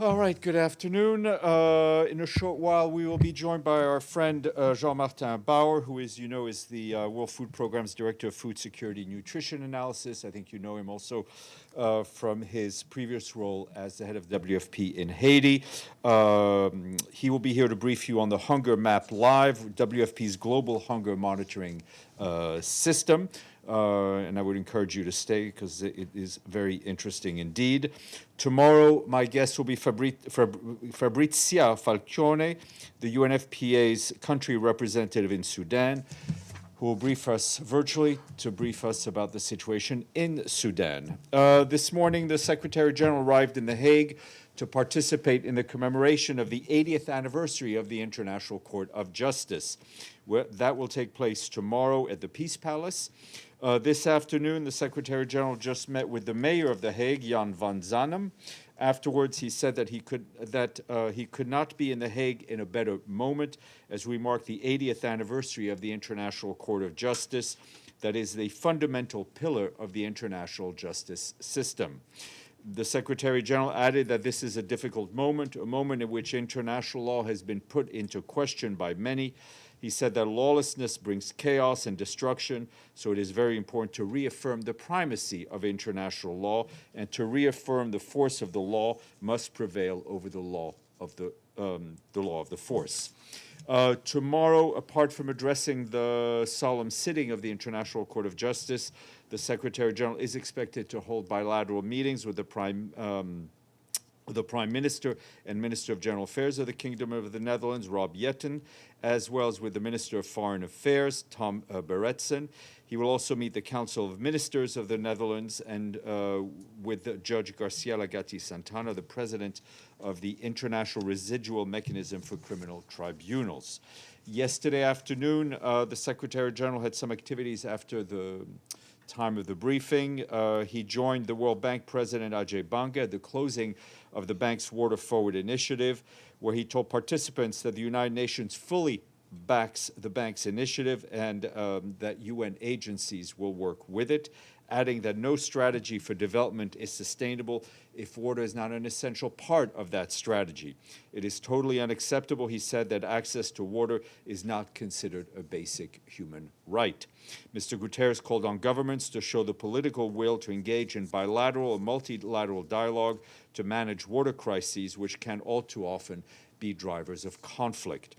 All right, good afternoon. In a short while, we will be joined by our friend Jean-Martin Bauer, who, as you know, is the World Food Programme's Director of Food Security and Nutrition Analysis. I think you know him also from his previous role as the head of WFP in Haiti. He will be here to brief you on the Hunger Map Live, WFP's global hunger monitoring system. And I would encourage you to stay because it is very interesting indeed. Tomorrow, my guest will be Fabrizia Falcione, the UNFPA's country representative in Sudan, who will brief us virtually to brief us about the situation in Sudan. This morning, the Secretary General arrived in The Hague to participate in the commemoration of the 80th anniversary of the International Court of Justice. That will take place tomorrow at the Peace Palace. This afternoon, the Secretary General just met with the Mayor of The Hague, Jan van Zanen. Afterwards, he said that he could not be in The Hague in a better moment as we mark the 80th anniversary of the International Court of Justice, that is the fundamental pillar of the international justice system. The Secretary General added that this is a difficult moment, a moment in which international law has been put into question by many. He said that lawlessness brings chaos and destruction, so it is very important to reaffirm the primacy of international law and to reaffirm the force of the law must prevail over the law of the force. Tomorrow, apart from addressing the solemn sitting of the International Court of Justice, the Secretary General is expected to hold bilateral meetings with the Prime Minister and Minister of General Affairs of the Kingdom of the Netherlands, Rob Jetten, as well as with the Minister of Foreign Affairs, Tom Berendsen. He will also meet the Council of Ministers of the Netherlands and with Judge Garcia Gatti Santana, the president of the International Residual Mechanism for Criminal Tribunals. Yesterday afternoon, the Secretary General had some activities after the time of the briefing. He joined the World Bank President Ajay Banga at the closing of the bank's Water Forward initiative, where he told participants that the United Nations fully backs the bank's initiative and that UN agencies will work with it, adding that no strategy for development is sustainable if water is not an essential part of that strategy. It is totally unacceptable, he said, that access to water is not considered a basic human right. Mr. Guterres called on governments to show the political will to engage in bilateral and multilateral dialogue to manage water crises, which can all too often be drivers of conflict.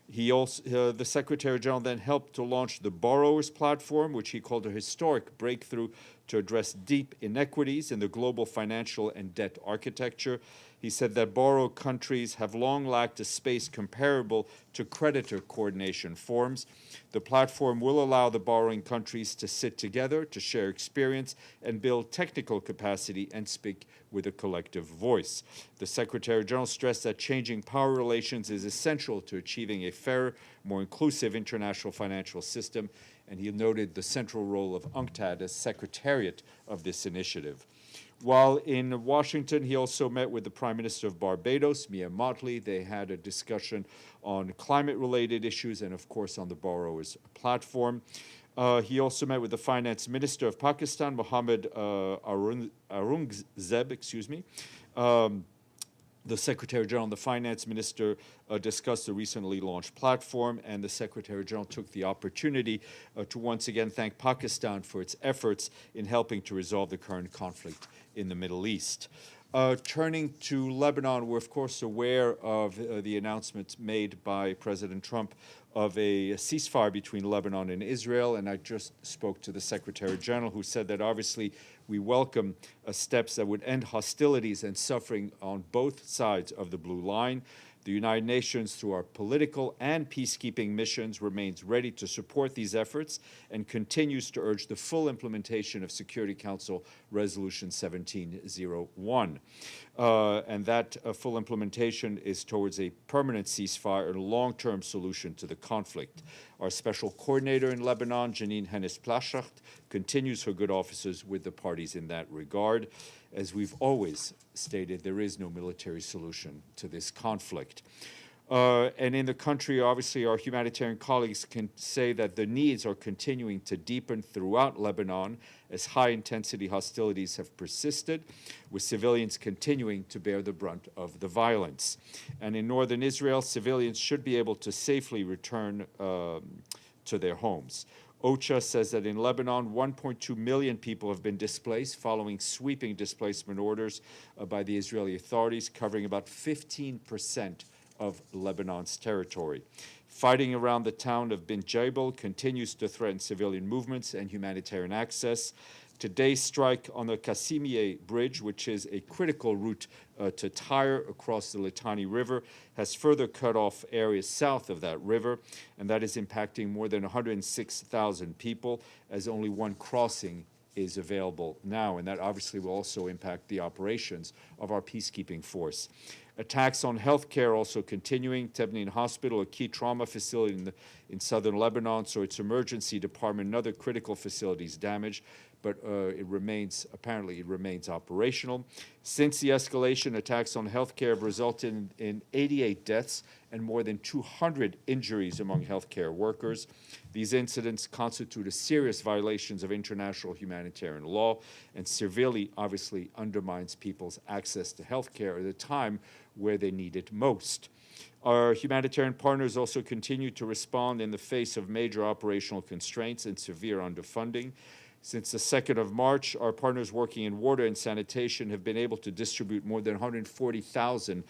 The Secretary General then helped to launch the Borrowers Platform, which he called a historic breakthrough to address deep inequities in the global financial and debt architecture. He said that borrower countries have long lacked a space comparable to creditor coordination forums. The platform will allow the borrowing countries to sit together, to share experience, and build technical capacity and speak with a collective voice. The Secretary General stressed that changing power relations is essential to achieving a fairer, more inclusive international financial system, and he noted the central role of UNCTAD as secretariat of this initiative. While in Washington, he also met with the Prime Minister of Barbados, Mia Mottley. They had a discussion on climate-related issues and, of course, on the Borrowers Platform. He also met with the Finance Minister of Pakistan, Mohammed Aurangzeb, the Secretary General and the Finance Minister discussed the recently launched platform, and the Secretary General took the opportunity to once again thank Pakistan for its efforts in helping to resolve the current conflict in the Middle East. Turning to Lebanon, we're of course aware of the announcements made by President Trump of a ceasefire between Lebanon and Israel, and I just spoke to the Secretary General, who said that obviously we welcome steps that would end hostilities and suffering on both sides of the Blue Line. The United Nations, through our political and peacekeeping missions, remains ready to support these efforts and continues to urge the full implementation of Security Council Resolution 1701. And that full implementation is towards a permanent ceasefire and a long-term solution to the conflict. Our special coordinator in Lebanon, Janine Hennis-Plaschacht, continues her good offices with the parties in that regard. As we've always stated, there is no military solution to this conflict. And in the country, obviously, our humanitarian colleagues can say that the needs are continuing to deepen throughout Lebanon as high-intensity hostilities have persisted, with civilians continuing to bear the brunt of the violence. And in northern Israel, civilians should be able to safely return to their homes. OCHA says that in Lebanon, 1.2 million people have been displaced following sweeping displacement orders by the Israeli authorities, covering about 15% of Lebanon's territory. Fighting around the town of Bin Jabal continues to threaten civilian movements and humanitarian access. Today's strike on the Qasimieh Bridge, which is a critical route to Tyre across the Litani River, has further cut off areas south of that river, and that is impacting more than 106,000 people, as only one crossing is available now, and that obviously will also impact the operations of our peacekeeping force. Attacks on healthcare also continuing. Tebnin Hospital, a key trauma facility in southern Lebanon, so its emergency department and other critical facilities damaged, but it remains operational. Since the escalation, attacks on healthcare have resulted in 88 deaths and more than 200 injuries among healthcare workers. These incidents constitute serious violations of international humanitarian law and severely, obviously, undermines people's access to healthcare at a time where they need it most. Our humanitarian partners also continue to respond in the face of major operational constraints and severe underfunding. Since the 2nd of March, our partners working in water and sanitation have been able to distribute more than 140,000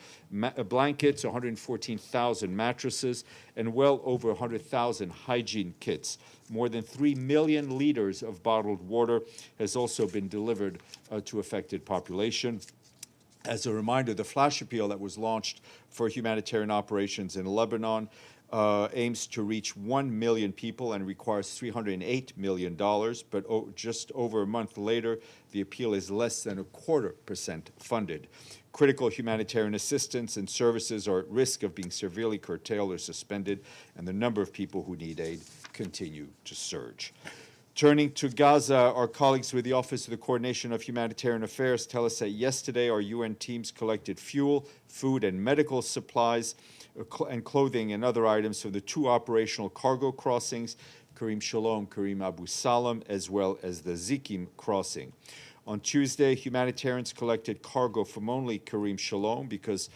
blankets, 114,000 mattresses, and well over 100,000 hygiene kits. More than 3 million liters of bottled water has also been delivered to affected population. As a reminder, the flash appeal that was launched for humanitarian operations in Lebanon aims to reach 1 million people and requires $308 million, but just over a month later, the appeal is less than 0.25% funded. Critical humanitarian assistance and services are at risk of being severely curtailed or suspended, and the number of people who need aid continue to surge. Turning to Gaza, our colleagues with the Office of the Coordination of Humanitarian Affairs tell us that yesterday our UN teams collected fuel, food, and medical supplies, and clothing and other items from the 2 operational cargo crossings, Karim Shalom, Karim Abu Salam, as well as the Zikim crossing. On Tuesday, humanitarians collected cargo from only Karim Shalom because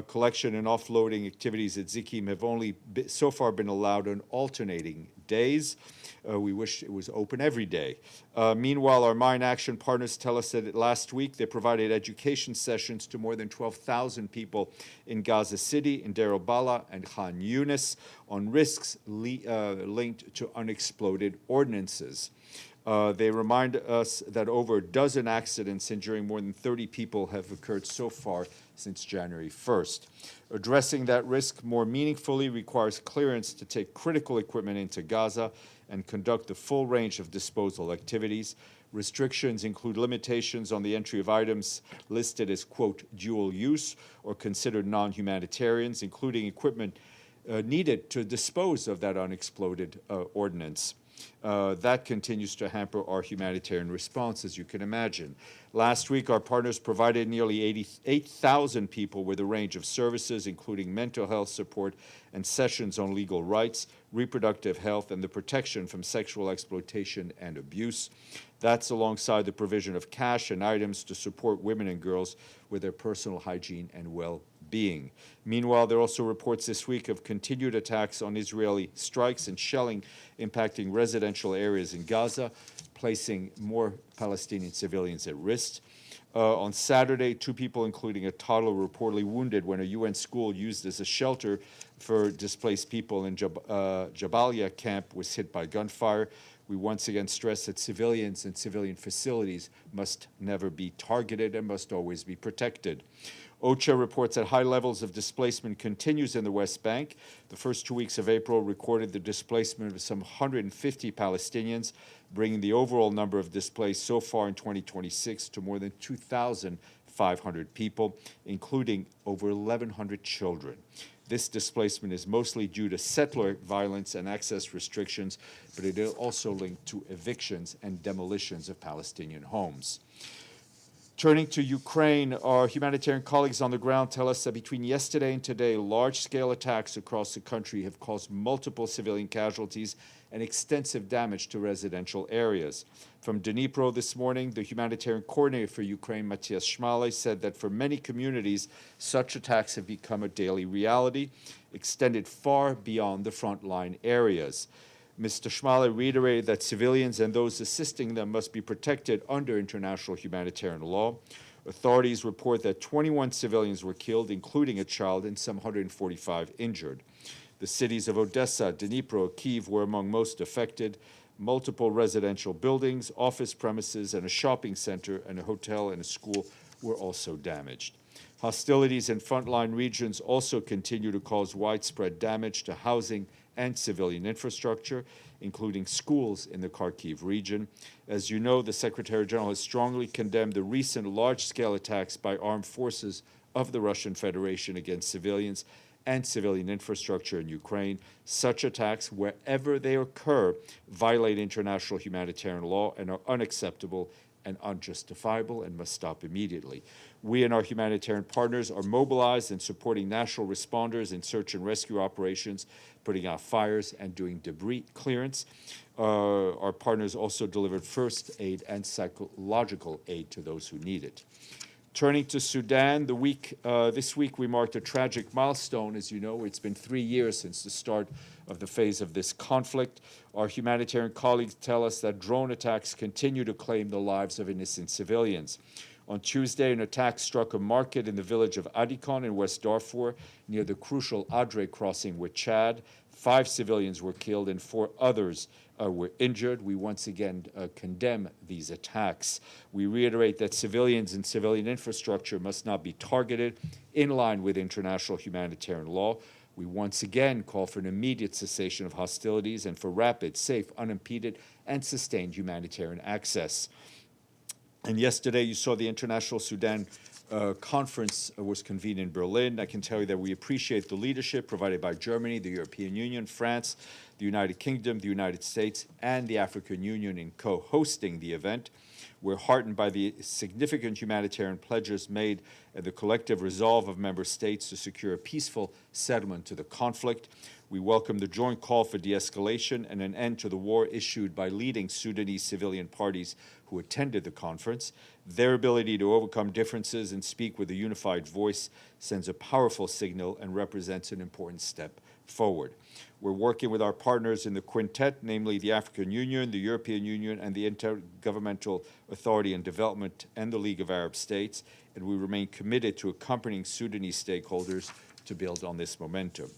collection and offloading activities at Zikim have only so far been allowed on alternating days. We wish it was open every day. Meanwhile, our mine action partners tell us that last week they provided education sessions to more than 12,000 people in Gaza City, in Deir al-Balah, and Khan Yunis on risks linked to unexploded ordnances. They remind us that over a dozen accidents injuring more than 30 people have occurred so far since January 1st. Addressing that risk more meaningfully requires clearance to take critical equipment into Gaza and conduct the full range of disposal activities. Restrictions include limitations on the entry of items listed as, quote, dual use or considered non-humanitarians, including equipment needed to dispose of that unexploded ordnance. That continues to hamper our humanitarian response, as you can imagine. Last week, our partners provided nearly 88,000 people with a range of services, including mental health support and sessions on legal rights, reproductive health, and the protection from sexual exploitation and abuse. That's alongside the provision of cash and items to support women and girls with their personal hygiene and well-being. Meanwhile, there are also reports this week of continued attacks on Israeli strikes and shelling impacting residential areas in Gaza, placing more Palestinian civilians at risk. On Saturday, 2 people, including a toddler, were reportedly wounded when a UN school used as a shelter for displaced people in Jabalia camp was hit by gunfire. We once again stress that civilians and civilian facilities must never be targeted and must always be protected. OCHA reports that high levels of displacement continues in the West Bank. The first 2 weeks of April recorded the displacement of some 150 Palestinians, bringing the overall number of displaced so far in 2026 to more than 2,500 people, including over 1,100 children. This displacement is mostly due to settler violence and access restrictions, but it is also linked to evictions and demolitions of Palestinian homes. Turning to Ukraine, our humanitarian colleagues on the ground tell us that between yesterday and today, large-scale attacks across the country have caused multiple civilian casualties and extensive damage to residential areas. From Dnipro this morning, the humanitarian coordinator for Ukraine, Matthias Schmale, said that for many communities, such attacks have become a daily reality, extended far beyond the frontline areas. Mr. Schmale reiterated that civilians and those assisting them must be protected under international humanitarian law. Authorities report that 21 civilians were killed, including a child, and some 145 injured. The cities of Odessa, Dnipro, Kyiv were among most affected. Multiple residential buildings, office premises, and a shopping center, and a hotel and a school were also damaged. Hostilities in frontline regions also continue to cause widespread damage to housing and civilian infrastructure, including schools in the Kharkiv region. As you know, the Secretary General has strongly condemned the recent large-scale attacks by armed forces of the Russian Federation against civilians and civilian infrastructure in Ukraine. Such attacks, wherever they occur, violate international humanitarian law and are unacceptable and unjustifiable and must stop immediately. We and our humanitarian partners are mobilized and supporting national responders in search and rescue operations, putting out fires and doing debris clearance. Our partners also delivered first aid and psychological aid to those who need it. Turning to Sudan, this week we marked a tragic milestone. As you know, it's been 3 years since the start of the phase of this conflict. Our humanitarian colleagues tell us that drone attacks continue to claim the lives of innocent civilians. On Tuesday, an attack struck a market in the village of Adikon in West Darfur, near the crucial Adre crossing with Chad. 5 civilians were killed and 4 others were injured. We once again condemn these attacks. We reiterate that civilians and civilian infrastructure must not be targeted in line with international humanitarian law. We once again call for an immediate cessation of hostilities and for rapid, safe, unimpeded, and sustained humanitarian access. And yesterday, you saw the International Sudan conference was convened in Berlin. I can tell you that we appreciate the leadership provided by Germany, the European Union, France, the United Kingdom, the United States, and the African Union in co-hosting the event. We're heartened by the significant humanitarian pledges made and the collective resolve of member states to secure a peaceful settlement to the conflict. We welcome the joint call for de-escalation and an end to the war issued by leading Sudanese civilian parties who attended the conference. Their ability to overcome differences and speak with a unified voice sends a powerful signal and represents an important step forward. We're working with our partners in the quintet, namely the African Union, the European Union, and the Intergovernmental Authority on Development and the League of Arab States, and we remain committed to accompanying Sudanese stakeholders to build on this momentum.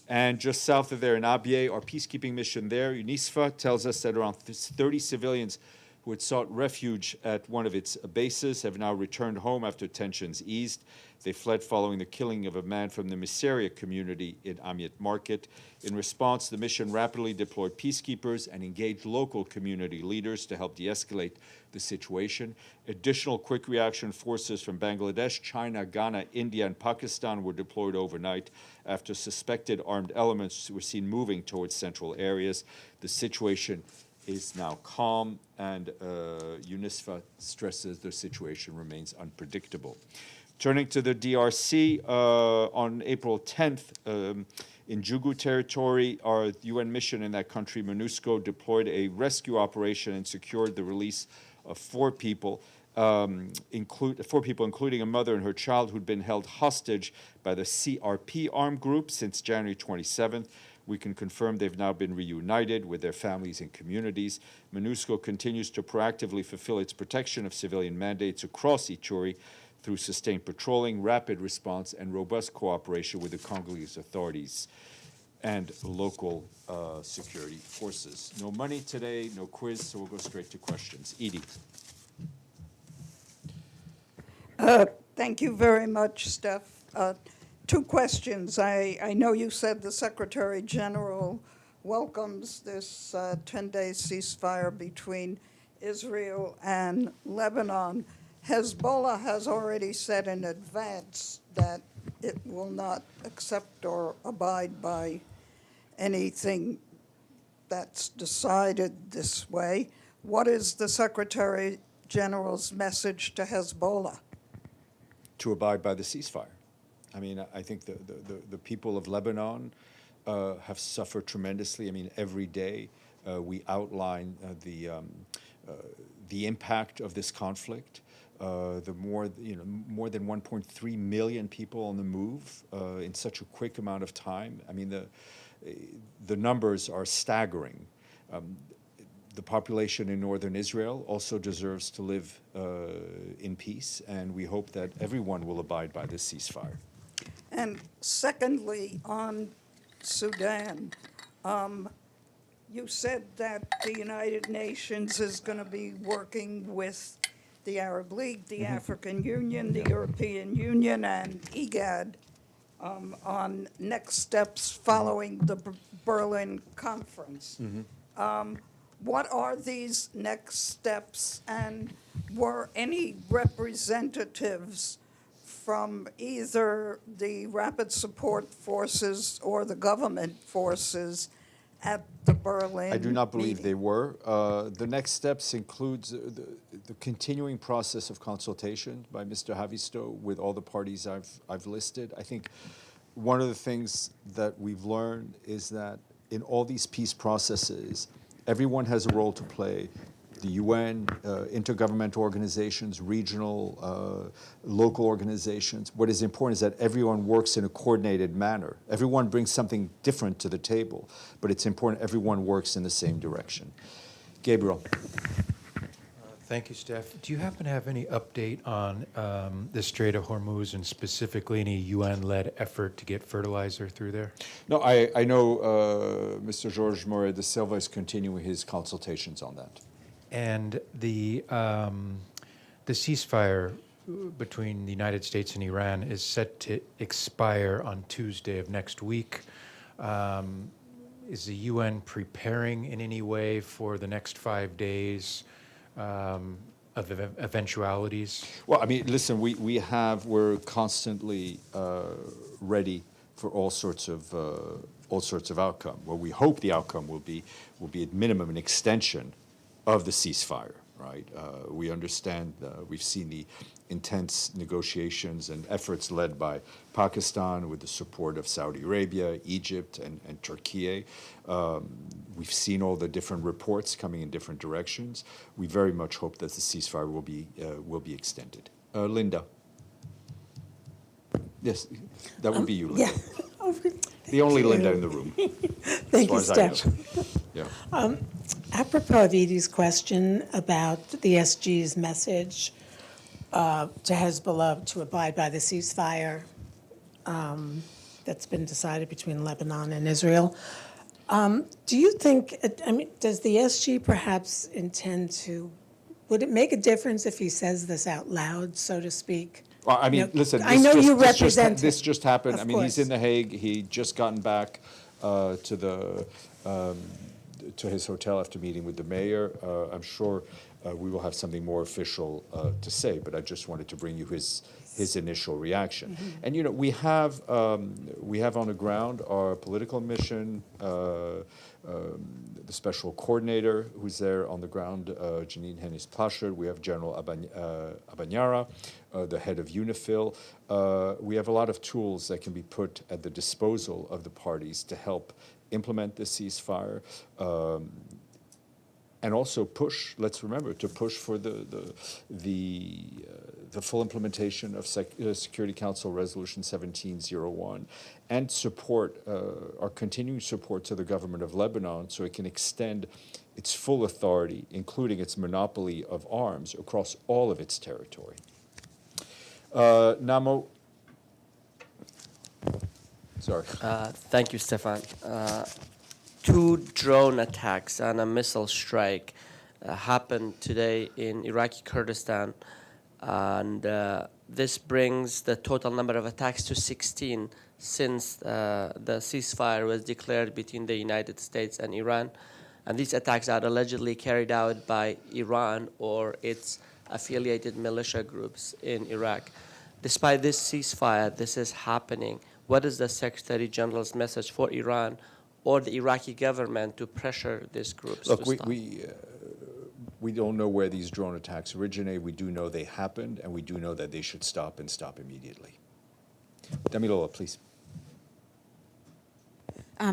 And just south of there in Abyei, our peacekeeping mission there, UNISFA, tells us that around 30 civilians who had sought refuge at one of its bases have now returned home after tensions eased. They fled following the killing of a man from the Miseria community in Amiet Market. In response, the mission rapidly deployed peacekeepers and engaged local community leaders to help de-escalate the situation. Additional quick reaction forces from Bangladesh, China, Ghana, India, and Pakistan were deployed overnight after suspected armed elements were seen moving towards central areas. The situation is now calm, and UNISFA stresses the situation remains unpredictable. Turning to the DRC, on April 10th, in Jugu territory, our UN mission in that country, MONUSCO, deployed a rescue operation and secured the release of 4 people, including a mother and her child who'd been held hostage by the CRP armed group since January 27th. We can confirm they've now been reunited with their families and communities. MONUSCO continues to proactively fulfill its protection of civilian mandates across Ituri through sustained patrolling, rapid response, and robust cooperation with the Congolese authorities and local security forces. No money today, no quiz, so we'll go straight to questions. Edie. Thank you very much, Steph. 2 questions. I know you said the Secretary General welcomes this 10-day ceasefire between Israel and Lebanon. Hezbollah has already said in advance that it will not accept or abide by anything that's decided this way. What is the Secretary General's message to Hezbollah? To abide by the ceasefire. I mean, I think the people of Lebanon have suffered tremendously. I mean, every day we outline the impact of this conflict. More than 1.3 million people on the move in such a quick amount of time. I mean, the numbers are staggering. The population in northern Israel also deserves to live in peace, and we hope that everyone will abide by this ceasefire. And secondly, on Sudan, you said that the United Nations is going to be working with the Arab League, the African Union, the European Union, and IGAD on next steps following the Berlin conference. What are these next steps, and were any representatives from either the Rapid Support Forces or the government forces at the Berlin I do not believe meeting? they were. The next steps includes the continuing process of consultation by Mr. Havisto with all the parties I've listed. I think one of the things that we've learned is that in all these peace processes, everyone has a role to play. The UN, intergovernmental organizations, regional, local organizations. What is important is that everyone works in a coordinated manner. Everyone brings something different to the table, but it's important everyone works in the same direction. Gabriel. Thank you, Steph. Do you happen to have any update on the Strait of Hormuz and specifically any UN-led effort to get fertilizer through there? No, I know Mr. Jorge Moreira da Silva is continuing his consultations on that. And the ceasefire between the United States and Iran is set to expire on Tuesday of next week. Is the UN preparing in any way for the next 5 days of eventualities? Well, I mean, listen, we're constantly ready for all sorts of outcome. Well, we hope the outcome will be at minimum an extension of the ceasefire, right? We understand, we've seen the intense negotiations and efforts led by Pakistan with the support of Saudi Arabia, Egypt, and Turkey. We've seen all the different reports coming in different directions. We very much hope that the ceasefire will be extended. Linda. Yes, that would be you, Linda. Yeah. The only Linda in the room. Thank you, as far as I know. Steph. Yeah. Apropos of Edie's question about the SG's message to Hezbollah to abide by the ceasefire that's been decided between Lebanon and Israel, do you think, does the SG perhaps intend to, would it make a difference if he says this out loud, so to speak? Well, I mean, You know, listen, I know you represent this just happened. Of I mean, he's course. in The Hague. He just gotten back to his hotel after meeting with the mayor. I'm sure we will have something more official to say, but I just wanted to bring you his initial reaction. Mm-hmm. And you know, we have on the ground our political mission, the special coordinator who's there on the ground, Janine Hennis-Plaschert. We have General Abanyara, the head of UNIFIL. We have a lot of tools that can be put at the disposal of the parties to help implement the ceasefire, and also push. Let's remember to push for the full implementation of Security Council Resolution 1701, and support our continuing support to the government of Lebanon so it can extend its full authority, including its monopoly of arms, across all of its territory. Namo. Sorry. Thank you, Stéphane. 2 drone attacks and a missile strike happened today in Iraqi Kurdistan, and this brings the total number of attacks to 16 since the ceasefire was declared between the United States and Iran. And these attacks are allegedly carried out by Iran or its affiliated militia groups in Iraq. Despite this ceasefire, this is happening. What is the Secretary General's message for Iran or the Iraqi government to pressure these groups? Look, to stop? we don't know where these drone attacks originate. We do know they happened, and we do know that they should stop and stop immediately. Damilola, please.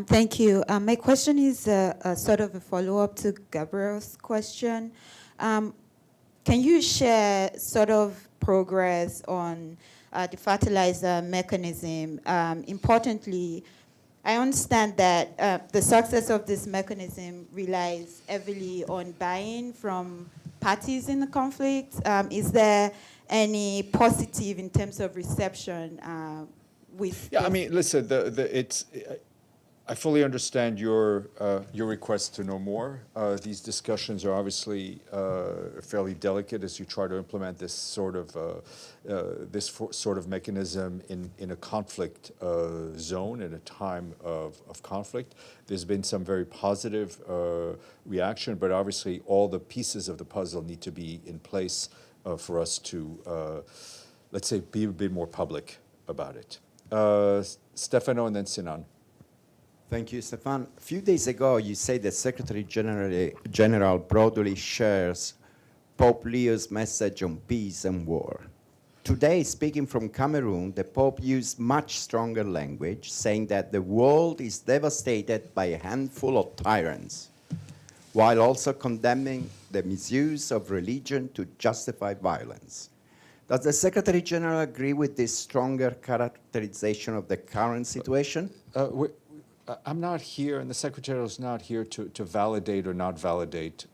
Thank you. My question is sort of a follow-up to Gabriel's question. Can you share sort of progress on the fertilizer mechanism? Importantly, I understand that the success of this mechanism relies heavily on buy-in from parties in the conflict. Is there any positive in terms of reception with? Yeah, I mean, listen, I fully understand your request to know more. These discussions are obviously fairly delicate as you try to implement this sort of mechanism in a conflict zone, in a time of conflict. There's been some very positive reaction, but stephenobviously all the pieces of the puzzle need to be in place for us to, let's say, be a bit more public about it. Stefano and then Sinan. Thank you, Stéphane. A few days ago, you said that Secretary General broadly shares Pope Leo's message on peace and war. Today, speaking from Cameroon, the Pope used much stronger language, saying that the world is devastated by a handful of tyrants, while also condemning the misuse of religion to justify violence. Does the Secretary General agree with this stronger characterization of the current situation? I'm not here, and the Secretary is not here to validate or not validate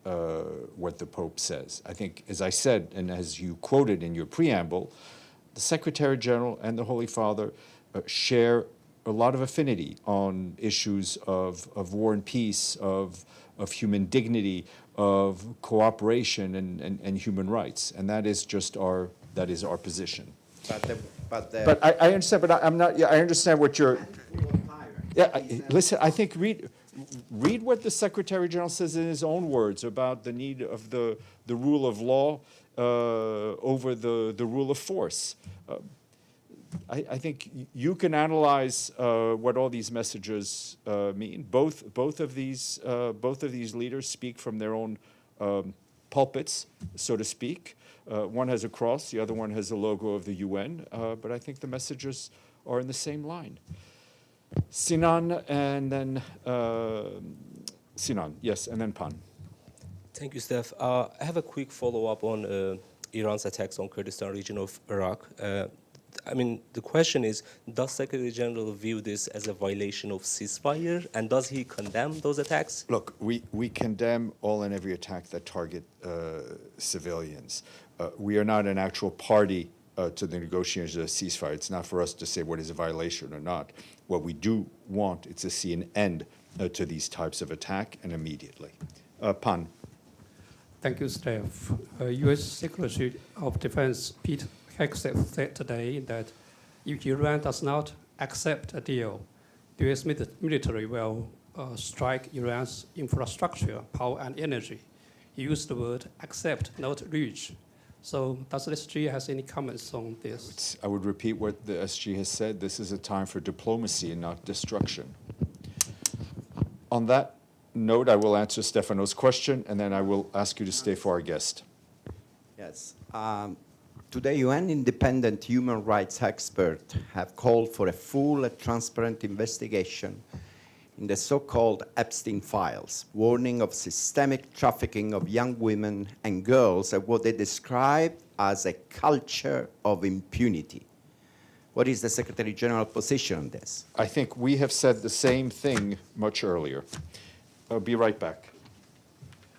what the Pope says. I think, as I said, and as you quoted in your preamble, the Secretary General and the Holy Father share a lot of affinity on issues of war and peace, of human dignity, of cooperation and human rights, and that is just our position. But I understand. But I'm not. Yeah, I understand what you're. Yeah, listen, I think read what the Secretary General says in his own words about the need of the rule of law over the rule of force. I think you can analyze what all these messages mean. Both of these leaders speak from their own pulpits, so to speak. One has a cross, the other one has a logo of the UN, but I think the messages are in the same line. Sinan and then Sinan, yes, and then Pan. Thank you, Steph. I have a quick follow-up on Iran's attacks on Kurdistan region of Iraq. I mean, the question is, does Secretary General view this as a violation of ceasefire, and does he condemn those attacks? Look, we condemn all and every attack that target civilians. We are not an actual party to the negotiations of a ceasefire. It's not for us to say what is a violation or not. What we do want is to see an end to these types of attack, and immediately. Pan. Thank you, Steph. U.S. Secretary of Defense Pete Hegseth said today that if Iran does not accept a deal, the U.S. military will strike Iran's infrastructure, power, and energy. He used the word accept, not reach. So does the SG has any comments on this? I would repeat what the SG has said. This is a time for diplomacy and not destruction. On that note, I will answer Stefano's question, and then I will ask you to stay for our guest. Yes. Today, UN independent human rights experts have called for a full and transparent investigation in the so-called Epstein files, warning of systemic trafficking of young women and girls at what they describe as a culture of impunity. What is the Secretary General's position on this? I think we have said the same thing much earlier. I'll be right back.